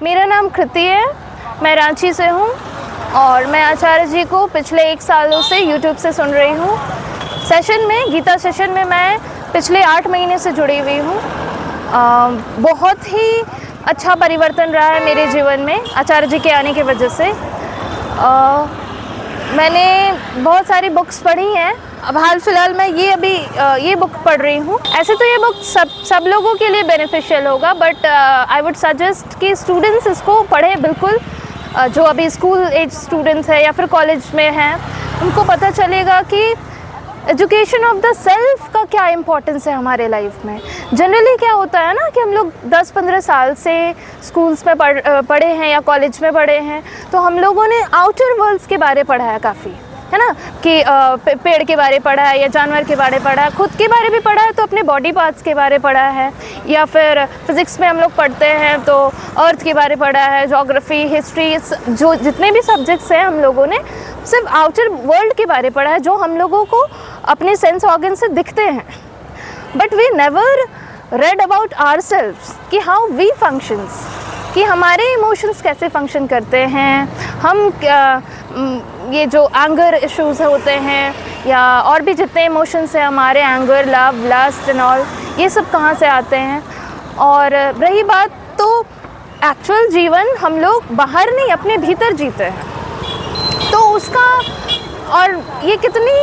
मेरा नाम कृति है, मैं रांची से हूँ और मैं आचार्य जी को पिछले 1 सालों से यूट्यूब से सुन रही हूँ। गीता सेशन में मैं पिछले 8 महीने से जुड़ी हुई हूँ। बहुत ही अच्छा परिवर्तन रहा है मेरे जीवन में आचार्य जी के आने की वजह से। मैंने बहुत सारी बुक्स पढ़ी हैं। अब हाल फिलहाल मैं ये बुक पढ़ रही हूँ। ऐसे तो ये बुक सब लोगों के लिए बेनिफिशियल होगा, बट आई वुड सजेस्ट कि स्टूडेंट्स इसको पढ़ें बिल्कुल। जो अभी स्कूल एज स्टूडेंट्स हैं या फिर कॉलेज में हैं, उनको पता चलेगा कि एजुकेशन ऑफ द सेल्फ का क्या इम्पोर्टेंस है हमारे लाइफ में। जनरली क्या होता है ना कि हम लोग 10-15 साल से स्कूल्स में पढ़े हैं या कॉलेज में पढ़े हैं, तो हम लोगों ने आउटर वर्ल्ड्स के बारे पढ़ा है काफ़ी, है ना, कि पेड़ के बारे पढ़ा है या जानवर के बारे पढ़ा है, खुद के बारे भी पढ़ा है तो अपने बॉडी पार्ट्स के बारे पढ़ा है, या फिर फिज़िक्स में हम लोग पढ़ते हैं तो अर्थ के बारे पढ़ा है, ज्योग्राफी, हिस्ट्री, जो जितने भी सब्जेक्ट्स हैं हम लोगों ने सिर्फ आउटर वर्ल्ड के बारे पढ़ा है, जो हम लोगों को अपने सेंस ऑर्गन से दिखते हैं। But we never read about ourselves कि हाउ वी फंक्शंस, कि हमारे इमोशंस कैसे फंक्शन करते हैं, हम ये जो एंगर इश्यूज़ होते हैं या और भी जितने इमोशंस हैं हमारे, anger, love, lust and all, ये सब कहाँ से आते हैं। और रही बात तो एक्चुअल जीवन हम लोग बाहर नहीं अपने भीतर जीते हैं, तो उसका और ये कितनी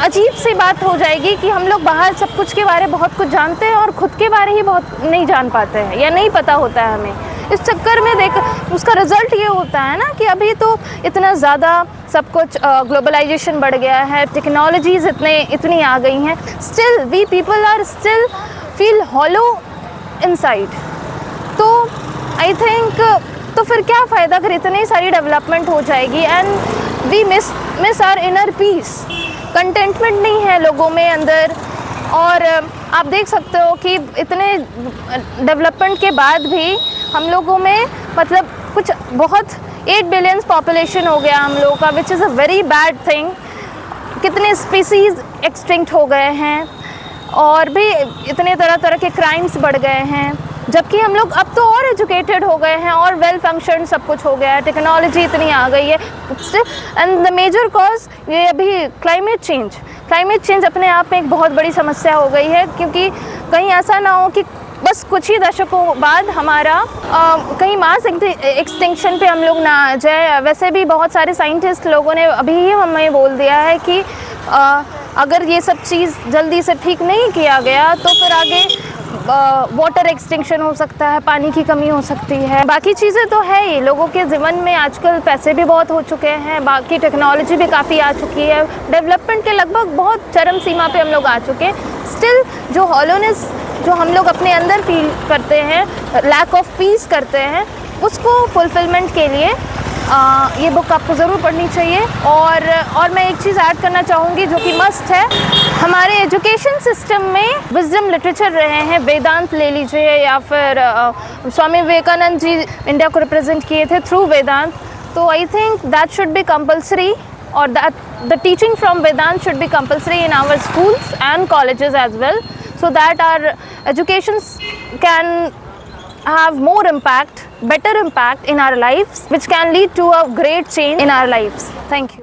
अजीब सी बात हो जाएगी कि हम लोग बाहर सब कुछ के बारे बहुत कुछ जानते हैं और ख़ुद के बारे ही बहुत नहीं जान पाते हैं या नहीं पता होता है हमें। इस चक्कर में उसका रिज़ल्ट ये होता है ना कि अभी तो इतना ज़्यादा सब कुछ ग्लोबलाइजेशन बढ़ गया है, टेक्नोलॉजीज़ इतनी आ गई हैं, still we people are still feel hollow inside. तो आई थिंक तो फिर क्या फ़ायदा अगर इतनी सारी डेवलपमेंट हो जाएगी and we miss our inner peace. Contentment नहीं है लोगों में अंदर। और आप देख सकते हो कि इतने डेवलपमेंट के बाद भी हम लोगों में मतलब कुछ बहुत 8 बिलियन पॉपुलेशन हो गया हम लोगों का, which is a very bad thing. कितने स्पीसीज़ एक्सटिंक्ट हो गए हैं और भी इतने तरह के क्राइम्स बढ़ गए हैं, जबकि हम लोग अब तो और एजुकेटेड हो गए हैं और वेल फंक्शन सब कुछ हो गया है, टेक्नोलॉजी इतनी आ गई है। एंड द मेजर कॉज ये अभी क्लाइमेट चेंज अपने आप में एक बहुत बड़ी समस्या हो गई है, क्योंकि कहीं ऐसा ना हो कि बस कुछ ही दशकों बाद हमारा कहीं मास एक्सटिंक्शन पे हम लोग ना आ जाए। वैसे भी बहुत सारे साइंटिस्ट लोगों ने अभी ही हमें बोल दिया है कि अगर ये सब चीज़ जल्दी से ठीक नहीं किया गया तो फिर आगे वाटर एक्सटिंक्शन हो सकता है, पानी की कमी हो सकती है। बाकी चीज़ें तो है ही, लोगों के जीवन में आजकल पैसे भी बहुत हो चुके हैं, बाकी टेक्नोलॉजी भी काफ़ी आ चुकी है, डेवलपमेंट के लगभग बहुत चरम सीमा पे हम लोग आ चुके हैं। स्टिल जो हॉलोनेस जो हम लोग अपने अंदर फील करते हैं, लैक ऑफ पीस करते हैं, उसको फुलफिलमेंट के लिए ये बुक आपको ज़रूर पढ़नी चाहिए। और मैं एक चीज़ ऐड करना चाहूँगी जो कि मस्ट है, हमारे एजुकेशन सिस्टम में विजडम लिटरेचर रहे हैं, वेदांत ले लीजिए या फिर स्वामी विवेकानंद जी इंडिया को रिप्रेजेंट किए थे थ्रू वेदांत। तो I think that should be compulsory, और that the teaching from Vedanta should be compulsory in our schools and colleges as well, so that our educations can have more impact, better impact in our lives, which can lead to a great change in our lives. Thank you.